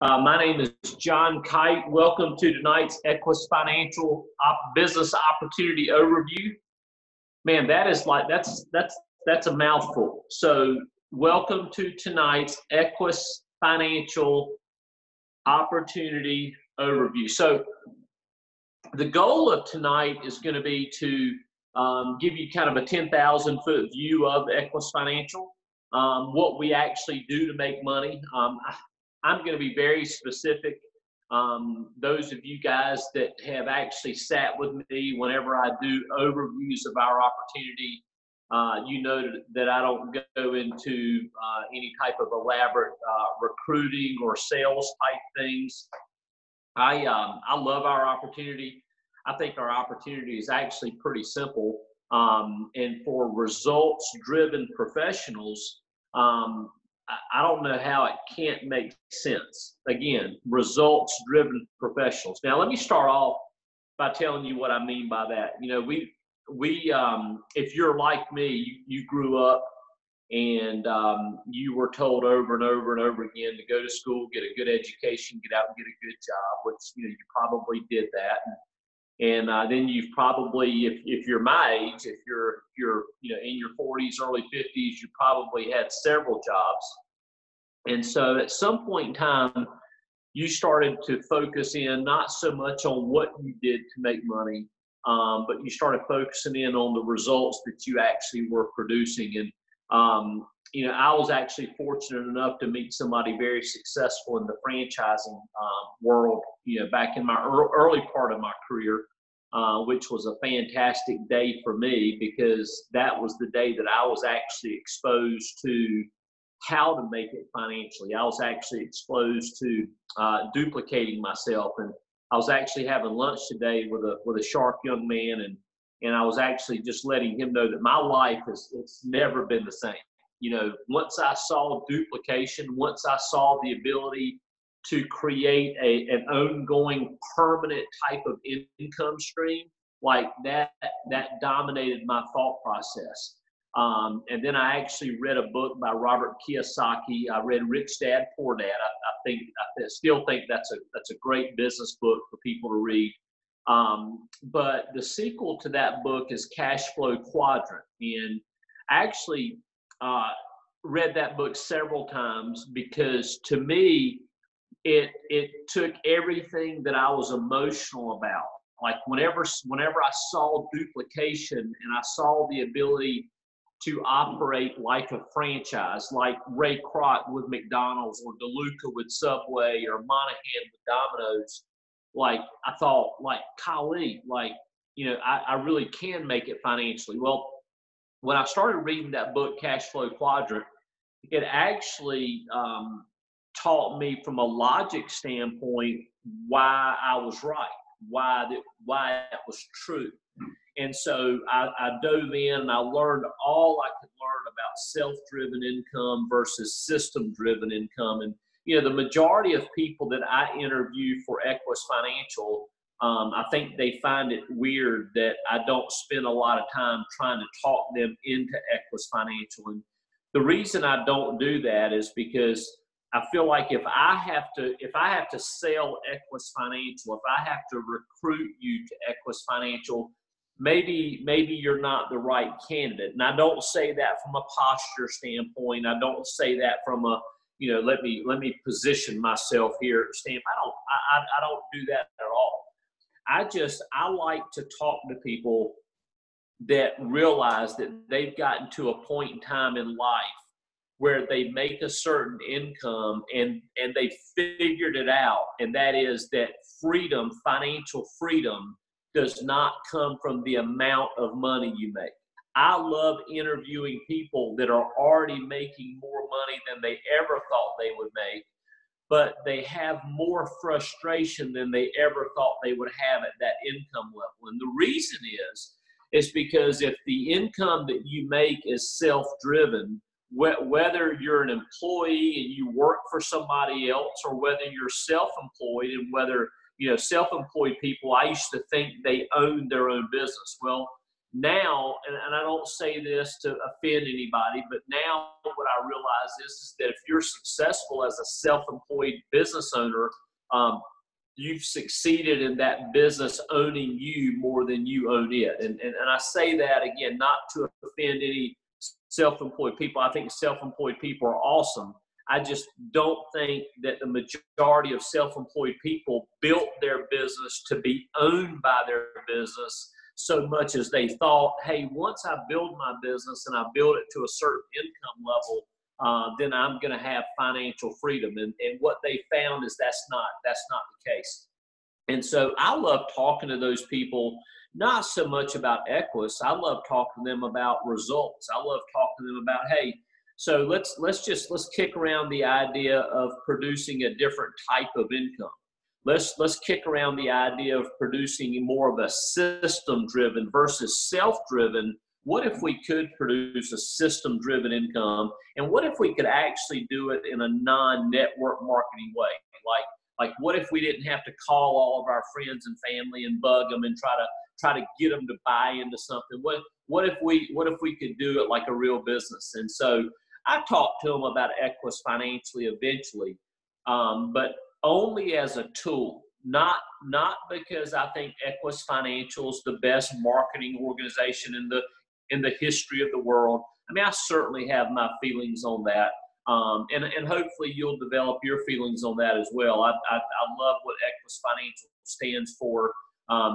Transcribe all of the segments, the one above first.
My name is John Kite. Welcome to tonight's Equis Financial Business Opportunity Overview. Man, that's a mouthful. So, welcome to tonight's Equis Financial Opportunity Overview. So, the goal of tonight is going to be to give you kind of a 10,000-foot view of Equis Financial, what we actually do to make money. I'm going to be very specific. Those of you guys that have actually sat with me whenever I do overviews of our opportunity, you know that I don't go into any type of elaborate recruiting or sales type things. I love our opportunity. I think our opportunity is actually pretty simple. And for results-driven professionals, I don't know how it can't make sense. Again, results-driven professionals. Now, let me start off by telling you what I mean by that. You know, we if you're like me, you grew up and you were told over and over and over again to go to school, get a good education, get out and get a good job, which, you know, you probably did that. And then you've probably, if you're my age, if you're you know, in your 40s, early 50s, you probably had several jobs. And so at some point in time, you started to focus in not so much on what you did to make money, but you started focusing in on the results that you actually were producing. And you know, I was actually fortunate enough to meet somebody very successful in the franchising world, you know, back in my early part of my career, which was a fantastic day for me because that was the day that I was actually exposed to how to make it financially. I was actually exposed to duplicating myself, and I was actually having lunch today with a sharp young man, and I was actually just letting him know that my life it's never been the same. You know, once I saw duplication, once I saw the ability to create an ongoing permanent type of income stream, like that dominated my thought process. And then I actually read a book by Robert Kiyosaki. I read Rich Dad, Poor Dad. I still think that's a great business book for people to read. But the sequel to that book is Cash Flow Quadrant. And I actually read that book several times because to me, it took everything that I was emotional about. Like whenever I saw duplication and I saw the ability to operate like a franchise, like Ray Kroc with McDonald's or DeLuca with Subway or Monahan with Domino's, like I thought, like, golly, like, you know, I really can make it financially. Well, when I started reading that book, Cash Flow Quadrant, it actually taught me from a logic standpoint why I was right, why it was true. And so I dove in and I learned all I could learn about self-driven income versus system-driven income. And, you know, the majority of people that I interview for Equis Financial, I think they find it weird that I don't spend a lot of time trying to talk them into Equis Financial. And the reason I don't do that is because I feel like if I have to sell Equis Financial, if I have to recruit you to Equis Financial, maybe you're not the right candidate. And I don't say that from a posture standpoint. I don't say that from a, you know, let me position myself here standpoint. I don't do that at all. I like to talk to people that realize that they've gotten to a point in time in life where they make a certain income and they figured it out. And that is that freedom, financial freedom, does not come from the amount of money you make. I love interviewing people that are already making more money than they ever thought they would make, but they have more frustration than they ever thought they would have at that income level. And the reason is because if the income that you make is self-driven, whether you're an employee and you work for somebody else or whether you're self-employed, and whether, you know, self-employed people, I used to think they owned their own business. Well, Now, and I don't say this to offend anybody, but now what I realize is that if you're successful as a self-employed business owner, you've succeeded in that business owning you more than you own it. And I say that, again, not to offend any self-employed people. I think self-employed people are awesome. I just don't think that the majority of self-employed people built their business to be owned by their business so much as they thought, hey, once I build my business and I build it to a certain income level, then I'm going to have financial freedom. And what they found is that's not the case. And so I love talking to those people, not so much about Equis. I love talking to them about results. I love talking to them about, hey, so let's kick around the idea of producing a different type of income. Let's kick around the idea of producing more of a system-driven versus self-driven. What if we could produce a system-driven income? And what if we could actually do it in a non-network marketing way? Like what if we didn't have to call all of our friends and family and bug them and try to get them to buy into something? What if we could do it like a real business? And so I talked to them about Equis financially eventually, but only as a tool, not because I think Equis Financial is the best marketing organization in the history of the world. I mean, I certainly have my feelings on that, and hopefully you'll develop your feelings on that as well. I love what Equis Financial stands for.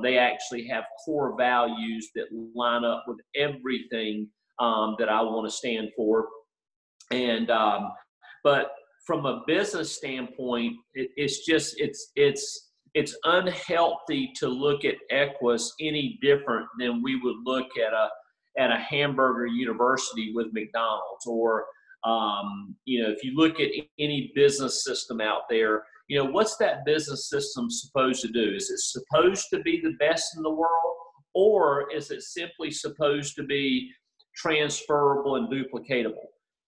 They actually have core values that line up with everything that I want to stand for, and but from a business standpoint, it's unhealthy to look at Equis any different than we would look at a hamburger university with McDonald's, or if you look at any business system out there, what's that business system supposed to do? Is it supposed to be the best in the world, or is it simply supposed to be transferable and duplicatable?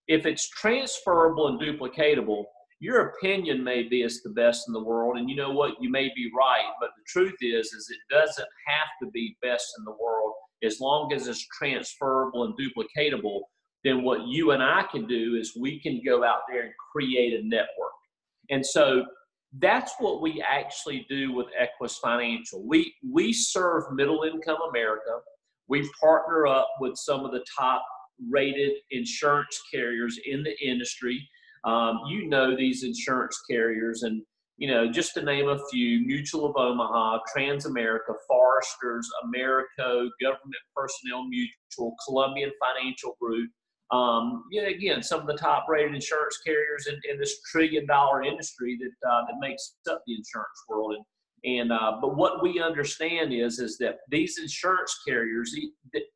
If it's transferable and duplicatable, your opinion may be it's the best in the world, and you know what? You may be right, but the truth is it doesn't have to be best in the world. As long as it's transferable and duplicatable, then what you and I can do is we can go out there and create a network. And so that's what we actually do with Equis Financial. We serve middle-income America. We partner up with some of the top rated insurance carriers in the industry. These insurance carriers, and just to name a few: Mutual of Omaha, Transamerica, Foresters, Americo, Government Personnel Mutual, Columbian Financial Group. Again, some of the top rated insurance carriers in this $1 trillion industry that makes up the insurance world. But what we understand is that these insurance carriers,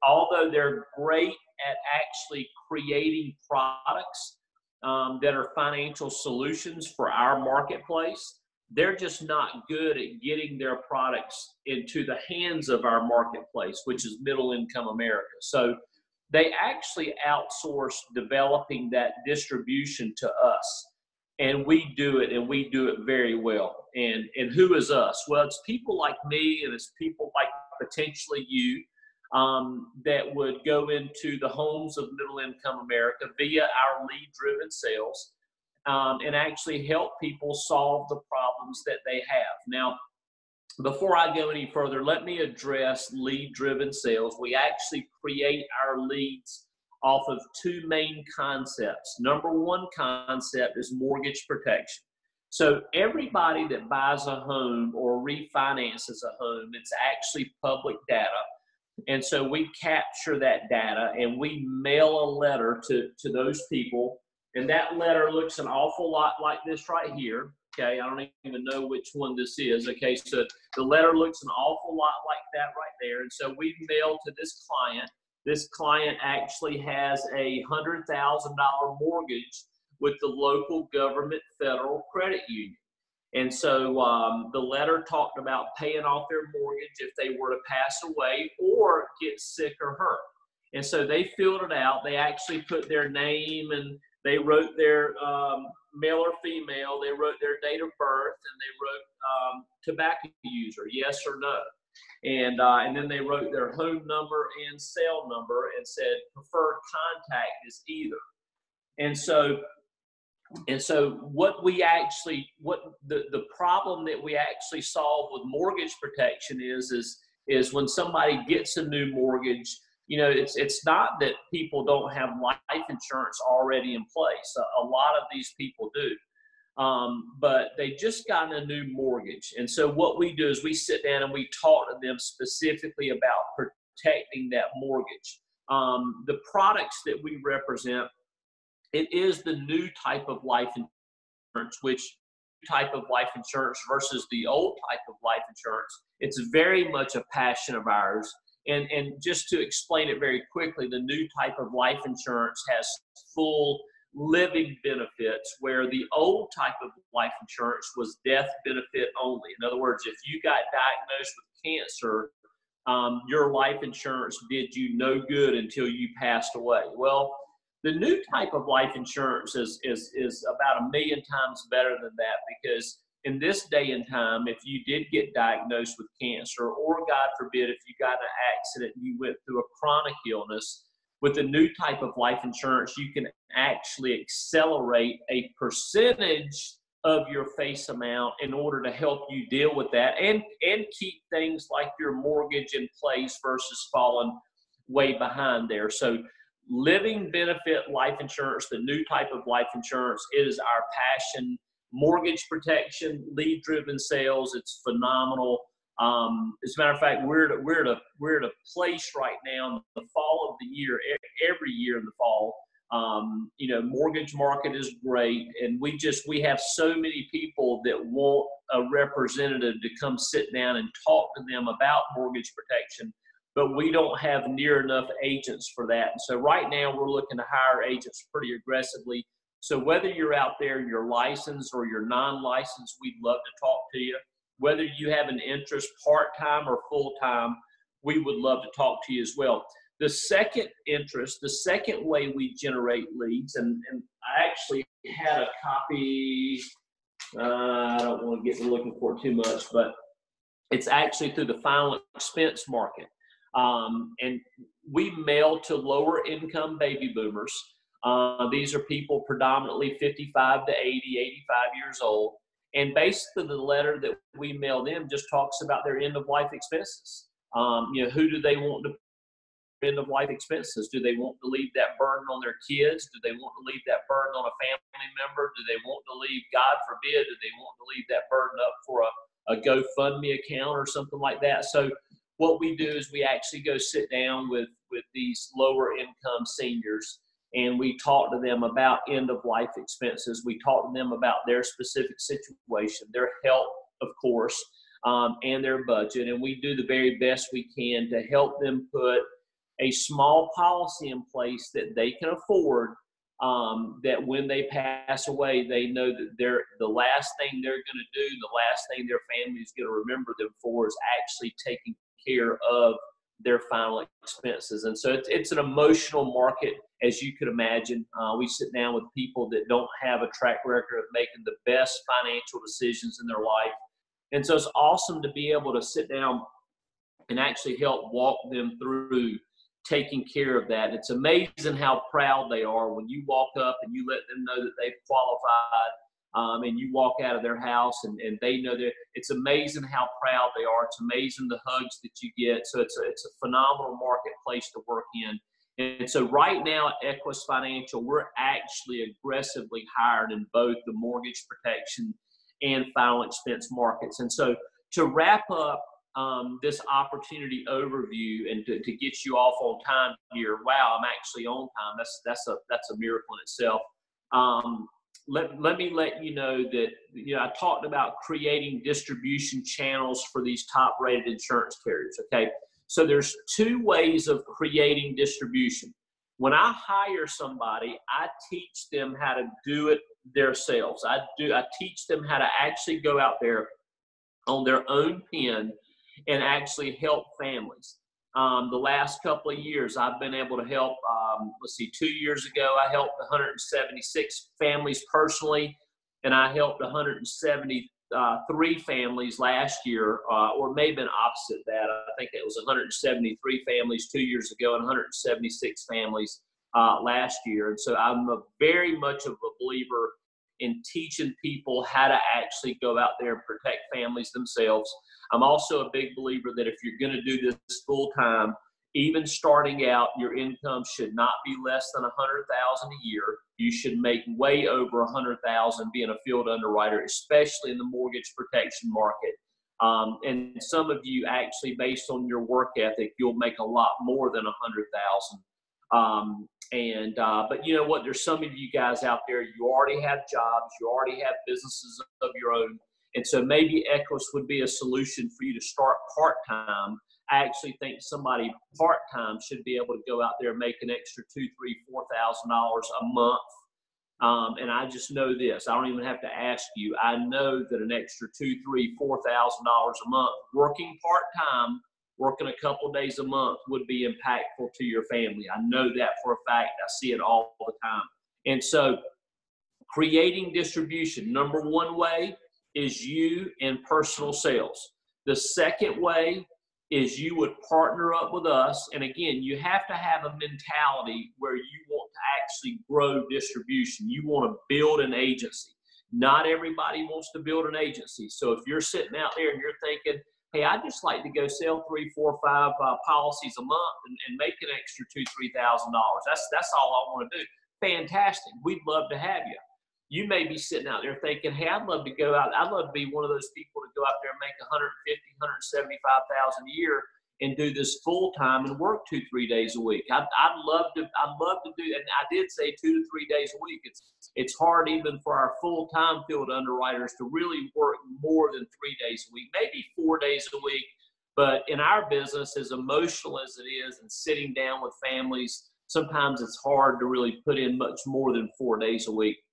although they're great at actually creating products that are financial solutions for our marketplace, they're just not good at getting their products into the hands of our marketplace, which is middle-income America. So they actually outsource developing that distribution to us. And we do it, and we do it very well. And who is us? Well, it's people like me, and it's people like potentially you that would go into the homes of middle-income America via our lead-driven sales and actually help people solve the problems that they have. Now, before I go any further, let me address lead-driven sales. We actually create our leads off of two main concepts. Number one concept is mortgage protection. So everybody that buys a home or refinances a home, it's actually public data. And so we capture that data and we mail a letter to those people. And that letter looks an awful lot like this right here. Okay, I don't even know which one this is. Okay, so the letter looks an awful lot like that right there. And so we mail to this client. This client actually has a $100,000 mortgage with the local government federal credit union. And so the letter talked about paying off their mortgage if they were to pass away or get sick or hurt. And so they filled it out. They actually put their name, and they wrote their male or female. They wrote their date of birth, and they wrote tobacco user, yes or no. And then they wrote their home number and cell number and said preferred contact is either. And so what the problem that we actually solve with mortgage protection is when somebody gets a new mortgage, it's not that people don't have life insurance already in place. A lot of these people do. But they just got a new mortgage. And so what we do is we sit down and we talk to them specifically about protecting that mortgage. The products that we represent, it is the new type of life insurance, which type of life insurance versus the old type of life insurance. It's very much a passion of ours. And just to explain it very quickly, the new type of life insurance has full living benefits, where the old type of life insurance was death benefit only. In other words, if you got diagnosed with cancer, your life insurance did you no good until you passed away. Well, the new type of life insurance is about 1 million times better than that, because in this day and time, if you did get diagnosed with cancer, or God forbid, if you got in an accident and you went through a chronic illness, with the new type of life insurance, you can actually accelerate a percentage of your face amount in order to help you deal with that and keep things like your mortgage in place versus falling way behind there. So living benefit life insurance, the new type of life insurance, is our passion. Mortgage protection, lead-driven sales, it's phenomenal. As a matter of fact, we're at a place right now in the fall of the year, every year in the fall. Mortgage market is great, and we have so many people that want a representative to come sit down and talk to them about mortgage protection, but we don't have near enough agents for that. And so right now we're looking to hire agents pretty aggressively. So whether you're out there, you're licensed or you're non-licensed, we'd love to talk to you. Whether you have an interest part-time or full-time, we would love to talk to you as well. The second way we generate leads, and I actually had a copy, I don't want to get looking for it too much, but it's actually through the final expense market. And we mail to lower income baby boomers. These are people predominantly 55 to 80, 85 years old. And basically the letter that we mail them just talks about their end of life expenses. Who do they want to end of life expenses? Do they want to leave that burden on their kids? Do they want to leave that burden on a family member? Do they want to leave, God forbid, do they want to leave that burden up for a GoFundMe account or something like that? So what we do is we actually go sit down with these lower income seniors, and we talk to them about end of life expenses. We talk to them about their specific situation, their health, of course, and their budget. And we do the very best we can to help them put a small policy in place that they can afford, that when they pass away, they know that the last thing they're going to do, the last thing their family is going to remember them for, is actually taking care of their final expenses. And so it's an emotional market, as you could imagine. We sit down with people that don't have a track record of making the best financial decisions in their life. And so it's awesome to be able to sit down and actually help walk them through taking care of that. It's amazing how proud they are when you walk up and you let them know that they've qualified, and you walk out of their house and they know that. It's amazing how proud they are. It's amazing the hugs that you get. So it's a phenomenal marketplace to work in. And so right now at Equis Financial, we're actually aggressively hired in both the mortgage protection and final expense markets. And so to wrap up this opportunity overview and to get you off on time here, wow, I'm actually on time. That's a miracle in itself. Let me let you know that I talked about creating distribution channels for these top-rated insurance carriers. Okay, so there's two ways of creating distribution. When I hire somebody, I teach them how to do it themselves. I teach them how to actually go out there on their own pen and actually help families. The last couple of years, I've been able to help, 2 years ago, I helped 176 families personally, and I helped 170 173 families last year, or maybe an opposite that. I think it was 173 families 2 years ago and 176 families last year. And so I'm very much of a believer in teaching people how to actually go out there and protect families themselves. I'm also a big believer that if you're going to do this full time, even starting out, your income should not be less than $100,000 a year. You should make way over $100,000 being a field underwriter, especially in the mortgage protection market. And some of you actually, based on your work ethic, you'll make a lot more than $100,000. But you know what? There's some of you guys out there, you already have jobs, you already have businesses of your own. And so maybe Equis would be a solution for you to start part-time. I actually think somebody part-time should be able to go out there and make an extra $2,000, $3,000, $4,000 a month. And I just know this, I don't even have to ask you. I know that an extra $2,000, $3,000, $4,000 a month working part-time, working a couple of days a month would be impactful to your family. I know that for a fact. I see it all the time. And so creating distribution, number one way is you and personal sales. The second way is you would partner up with us. And again, you have to have a mentality where you want to actually grow distribution. You want to build an agency. Not everybody wants to build an agency. So if you're sitting out there and you're thinking, hey, I'd just like to go sell 3, 4, 5 policies a month and make an extra $2,000, $3,000. That's all I want to do. Fantastic. We'd love to have you. You may be sitting out there thinking, hey, I'd love to go out. I'd love to be one of those people to go out there and make $150,000, $175,000 a year and do this full time and work 2, 3 days a week. I'd love to do that. And I did say 2 to 3 days a week. It's hard even for our full-time field underwriters to really work more than 3 days a week, maybe 4 days a week. But in our business, as emotional as it is and sitting down with families, sometimes it's hard to really put in much more than 4 days a week.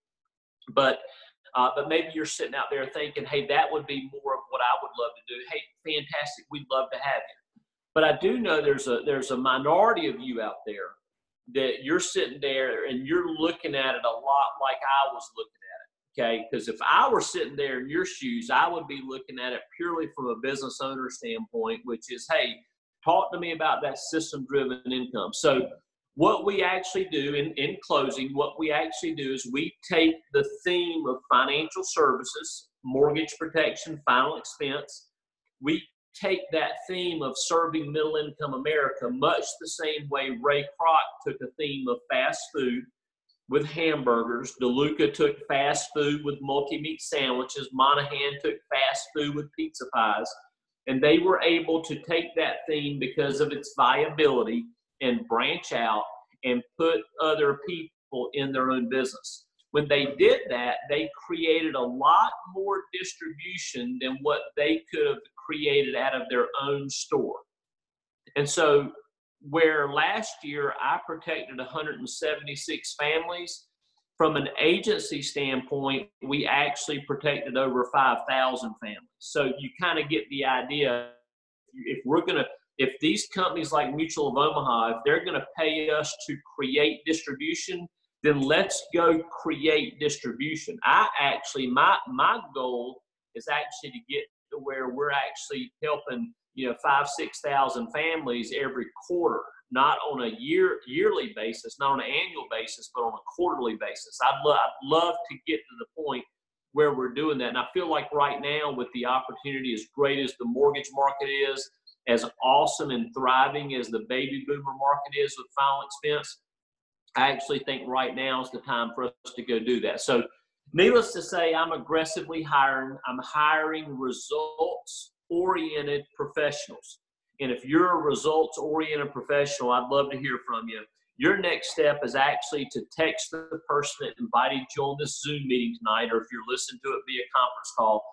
But maybe you're sitting out there thinking, hey, that would be more of what I would love to do. Hey, fantastic. We'd love to have you. But I do know there's a minority of you out there that you're sitting there and you're looking at it a lot like I was looking at it, okay? Because if I were sitting there in your shoes, I would be looking at it purely from a business owner standpoint, which is, hey, talk to me about that system-driven income. So what we actually do in closing, what we actually do is we take the theme of financial services, mortgage protection, final expense. We take that theme of serving middle-income America much the same way Ray Kroc took a theme of fast food with hamburgers. DeLuca took fast food with multi-meat sandwiches. Monahan took fast food with pizza pies. And they were able to take that theme because of its viability and branch out and put other people in their own business. When they did that, they created a lot more distribution than what they could have created out of their own store. And so where last year I protected 176 families, from an agency standpoint, we actually protected over 5,000 families. So you kind of get the idea. If these companies like Mutual of Omaha, if they're going to pay us to create distribution, then let's go create distribution. My goal is actually to get to where we're actually helping, 5,000, 6,000 families every quarter, not on a yearly basis, not on an annual basis, but on a quarterly basis. I'd love to get to the point where we're doing that. And I feel like right now, with the opportunity, as great as the mortgage market is, as awesome and thriving as the baby boomer market is with final expense, I actually think right now is the time for us to go do that. So needless to say, I'm aggressively hiring. I'm hiring results-oriented professionals. And if you're a results-oriented professional, I'd love to hear from you. Your next step is actually to text the person that invited you on this Zoom meeting tonight, or if you're listening to it via conference call,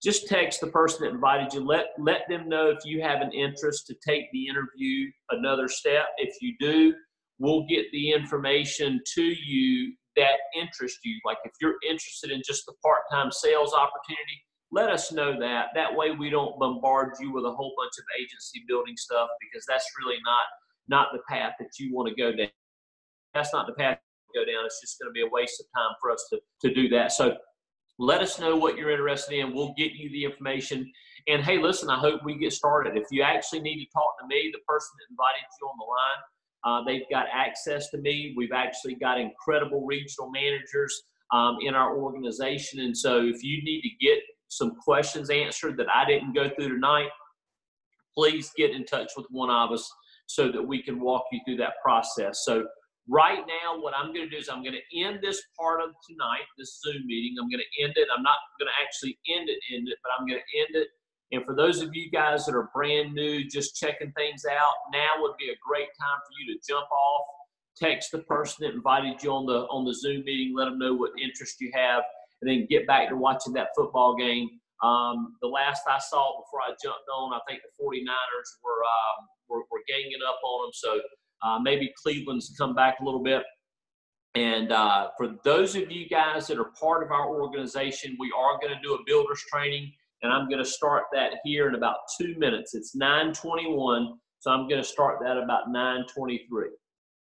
just text the person that invited you. Let them know if you have an interest to take the interview another step. If you do, we'll get the information to you that interests you. Like if you're interested in just the part-time sales opportunity, let us know that. That way we don't bombard you with a whole bunch of agency building stuff, because that's really not the path that you want to go down. That's not the path to go down. It's just going to be a waste of time for us to do that. So Let us know what you're interested in. We'll get you the information. And hey, listen, I hope we get started. If you actually need to talk to me, the person that invited you on the line, they've got access to me. We've actually got incredible regional managers in our organization. And so if you need to get some questions answered that I didn't go through tonight, please get in touch with one of us so that we can walk you through that process. So right now, what I'm going to do is I'm going to end this part of tonight, this Zoom meeting. I'm going to end it. I'm not going to actually end it, but I'm going to end it. And for those of you guys that are brand new, just checking things out, now would be a great time for you to jump off, text the person that invited you on the Zoom meeting, let them know what interest you have, and then get back to watching that football game. The last I saw before I jumped on, I think the 49ers were ganging up on them. So maybe Cleveland's come back a little bit. And for those of you guys that are part of our organization, we are going to do a builders training, and I'm going to start that here in about 2 minutes. It's 9:21, so I'm going to start that about 9:23.